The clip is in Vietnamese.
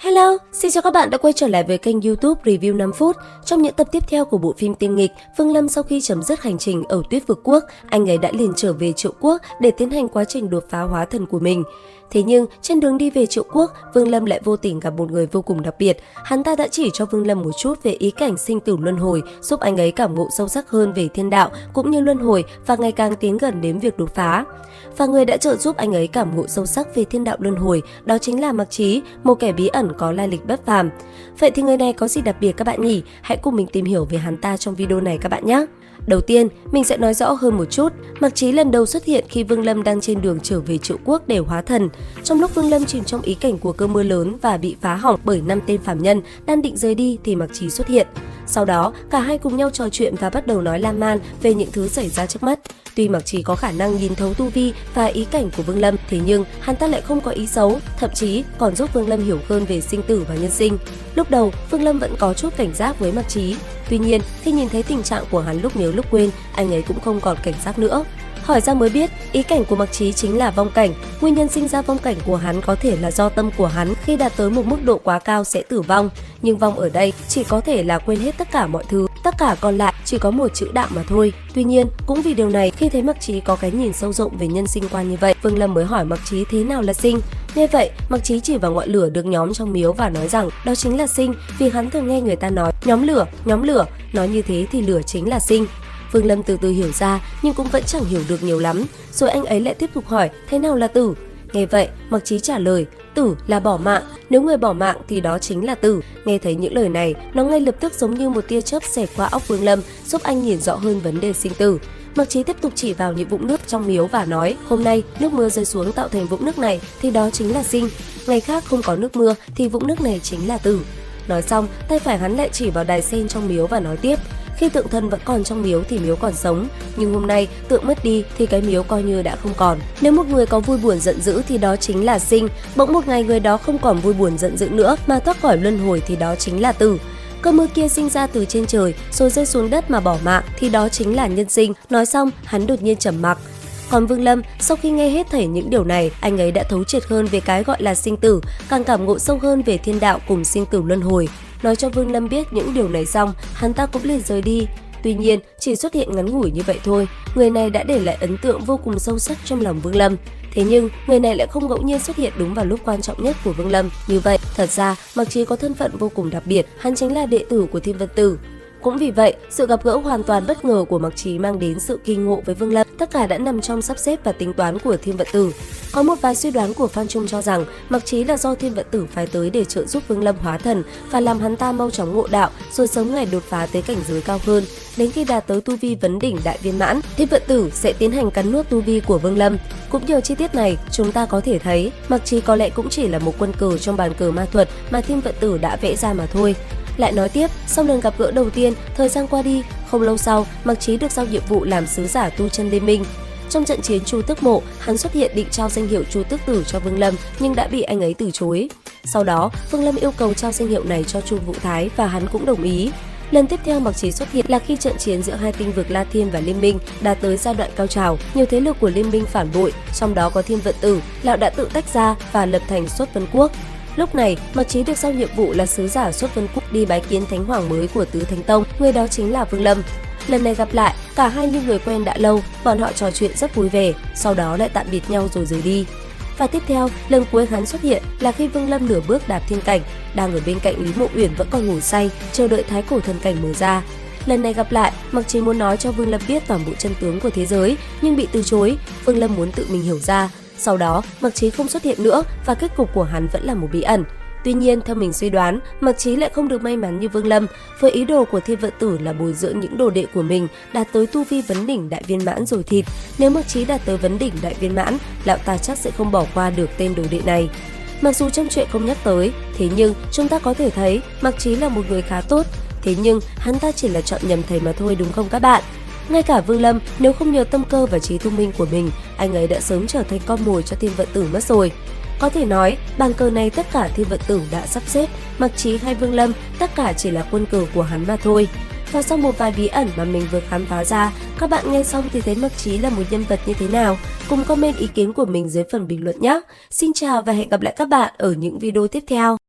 Hello, xin chào các bạn đã quay trở lại với kênh YouTube Review 5 phút. Trong những tập tiếp theo của bộ phim tiên nghịch, Vương Lâm sau khi chấm dứt hành trình ở Tuyết Vực Quốc, anh ấy đã liền trở về Triệu Quốc để tiến hành quá trình đột phá hóa thần của mình. Thế nhưng, trên đường đi về Triệu Quốc, Vương Lâm lại vô tình gặp một người vô cùng đặc biệt. Hắn ta đã chỉ cho Vương Lâm một chút về ý cảnh sinh tử luân hồi, giúp anh ấy cảm ngộ sâu sắc hơn về thiên đạo cũng như luân hồi và ngày càng tiến gần đến việc đột phá. Và người đã trợ giúp anh ấy cảm ngộ sâu sắc về thiên đạo luân hồi, đó chính là Mạc Chí, một kẻ bí ẩn có lai lịch bất phàm. Vậy thì người này có gì đặc biệt các bạn nhỉ? Hãy cùng mình tìm hiểu về hắn ta trong video này các bạn nhé! Đầu tiên, mình sẽ nói rõ hơn một chút. Mạc Chí lần đầu xuất hiện khi Vương Lâm đang trên đường trở về Triệu Quốc để hóa thần. Trong lúc Vương Lâm chìm trong ý cảnh của cơn mưa lớn và bị phá hỏng bởi 5 tên phàm nhân đang định rời đi thì Mạc Chí xuất hiện. Sau đó, cả hai cùng nhau trò chuyện và bắt đầu nói lan man về những thứ xảy ra trước mắt. Tuy Mạc Chí có khả năng nhìn thấu tu vi và ý cảnh của Vương Lâm, thế nhưng hắn ta lại không có ý xấu, thậm chí còn giúp Vương Lâm hiểu hơn về sinh tử và nhân sinh. Lúc đầu, Vương Lâm vẫn có chút cảnh giác với Mạc Chí. Tuy nhiên, khi nhìn thấy tình trạng của hắn lúc nhớ lúc quên, anh ấy cũng không còn cảnh giác nữa. Hỏi ra mới biết, ý cảnh của Mạc Chí chính là vong cảnh. Nguyên nhân sinh ra vong cảnh của hắn có thể là do tâm của hắn khi đạt tới một mức độ quá cao sẽ tử vong. Nhưng vong ở đây chỉ có thể là quên hết tất cả mọi thứ, tất cả còn lại chỉ có một chữ đạo mà thôi. Tuy nhiên, cũng vì điều này, khi thấy Mạc Chí có cái nhìn sâu rộng về nhân sinh quan như vậy, Vương Lâm mới hỏi Mạc Chí thế nào là sinh. Nghe vậy, Mạc Chí chỉ vào ngọn lửa được nhóm trong miếu và nói rằng đó chính là sinh, vì hắn thường nghe người ta nói nhóm lửa, nói như thế thì lửa chính là sinh. Vương Lâm từ từ hiểu ra nhưng cũng vẫn chẳng hiểu được nhiều lắm, rồi anh ấy lại tiếp tục hỏi thế nào là tử. Nghe vậy, Mạc Chí trả lời tử là bỏ mạng, nếu người bỏ mạng thì đó chính là tử. Nghe thấy những lời này, nó ngay lập tức giống như một tia chớp xẹt qua óc Vương Lâm, giúp anh nhìn rõ hơn vấn đề sinh tử. Mạc Chí tiếp tục chỉ vào những vũng nước trong miếu và nói hôm nay nước mưa rơi xuống tạo thành vũng nước này thì đó chính là sinh, ngày khác không có nước mưa thì vũng nước này chính là tử. Nói xong, tay phải hắn lại chỉ vào đài sen trong miếu và nói tiếp khi tượng thần vẫn còn trong miếu thì miếu còn sống, nhưng hôm nay tượng mất đi thì cái miếu coi như đã không còn. Nếu một người có vui buồn giận dữ thì đó chính là sinh, bỗng một ngày người đó không còn vui buồn giận dữ nữa mà thoát khỏi luân hồi thì đó chính là tử. Cơn mưa kia sinh ra từ trên trời rồi rơi xuống đất mà bỏ mạng thì đó chính là nhân sinh. Nói xong, hắn đột nhiên trầm mặc. Còn Vương Lâm, sau khi nghe hết thảy những điều này, anh ấy đã thấu triệt hơn về cái gọi là sinh tử, càng cảm ngộ sâu hơn về thiên đạo cùng sinh tử luân hồi. Nói cho Vương Lâm biết những điều này xong, hắn ta cũng liền rời đi. Tuy nhiên, chỉ xuất hiện ngắn ngủi như vậy thôi, người này đã để lại ấn tượng vô cùng sâu sắc trong lòng Vương Lâm. Thế nhưng, người này lại không ngẫu nhiên xuất hiện đúng vào lúc quan trọng nhất của Vương Lâm. Như vậy, thật ra, Mạc Chí có thân phận vô cùng đặc biệt, hắn chính là đệ tử của Thiên Vận Tử. Cũng vì vậy, sự gặp gỡ hoàn toàn bất ngờ của Mạc Chí mang đến sự kỳ ngộ với Vương Lâm, tất cả đã nằm trong sắp xếp và tính toán của Thiên Vận Tử. Có một vài suy đoán của Phan Trung cho rằng Mạc Chí là do Thiên Vận Tử phái tới để trợ giúp Vương Lâm hóa thần và làm hắn ta mau chóng ngộ đạo, rồi sớm ngày đột phá tới cảnh giới cao hơn. Đến khi đạt tới tu vi vấn đỉnh đại viên mãn, Thiên Vận Tử sẽ tiến hành cắn nuốt tu vi của Vương Lâm. Cũng nhờ chi tiết này, chúng ta có thể thấy Mạc Chí có lẽ cũng chỉ là một quân cờ trong bàn cờ ma thuật mà Thiên Vận Tử đã vẽ ra mà thôi. Lại nói tiếp, sau lần gặp gỡ đầu tiên, thời gian qua đi, không lâu sau, Mạc Chí được giao nhiệm vụ làm sứ giả tu chân liên minh. Trong trận chiến Chu Tước Mộ, hắn xuất hiện định trao danh hiệu Chu Tước Tử cho Vương Lâm nhưng đã bị anh ấy từ chối. Sau đó, Vương Lâm yêu cầu trao danh hiệu này cho Chu Vũ Thái và hắn cũng đồng ý. Lần tiếp theo Mạc Chí xuất hiện là khi trận chiến giữa hai tinh vực La Thiên và Liên Minh đạt tới giai đoạn cao trào, nhiều thế lực của Liên Minh phản bội, trong đó có Thiên Vận Tử, lão đã tự tách ra và lập thành Xuất Vân Quốc. Lúc này, Mạc Chí được giao nhiệm vụ là sứ giả Xuất Vân Quốc đi bái kiến thánh hoàng mới của Tứ Thánh Tông, người đó chính là Vương Lâm. Lần này gặp lại, cả hai như người quen đã lâu, bọn họ trò chuyện rất vui vẻ, sau đó lại tạm biệt nhau rồi rời đi. Và tiếp theo, lần cuối hắn xuất hiện là khi Vương Lâm nửa bước đạp thiên cảnh, đang ở bên cạnh Lý Mộ Uyển vẫn còn ngủ say, chờ đợi thái cổ thần cảnh mở ra. Lần này gặp lại, Mạc Chí muốn nói cho Vương Lâm biết toàn bộ chân tướng của thế giới, nhưng bị từ chối. Vương Lâm muốn tự mình hiểu ra. Sau đó, Mạc Chí không xuất hiện nữa và kết cục của hắn vẫn là một bí ẩn. Tuy nhiên, theo mình suy đoán, Mạc Chí lại không được may mắn như Vương Lâm. Với ý đồ của Thiên Vận Tử là bồi dưỡng những đồ đệ của mình đạt tới tu vi vấn đỉnh đại viên mãn rồi thịt. Nếu Mạc Chí đạt tới vấn đỉnh đại viên mãn, lão ta chắc sẽ không bỏ qua được tên đồ đệ này. Mặc dù trong chuyện không nhắc tới, thế nhưng chúng ta có thể thấy Mạc Chí là một người khá tốt. Thế nhưng hắn ta chỉ là chọn nhầm thầy mà thôi, đúng không các bạn? Ngay cả Vương Lâm, nếu không nhờ tâm cơ và trí thông minh của mình, anh ấy đã sớm trở thành con mồi cho Thiên Vận Tử mất rồi. Có thể nói, bàn cờ này tất cả Thiên Vận Tử đã sắp xếp, Mạc Chí hay Vương Lâm, tất cả chỉ là quân cờ của hắn mà thôi. Và sau một vài bí ẩn mà mình vừa khám phá ra, các bạn nghe xong thì thấy Mạc Chí là một nhân vật như thế nào? Cùng comment ý kiến của mình dưới phần bình luận nhé! Xin chào và hẹn gặp lại các bạn ở những video tiếp theo!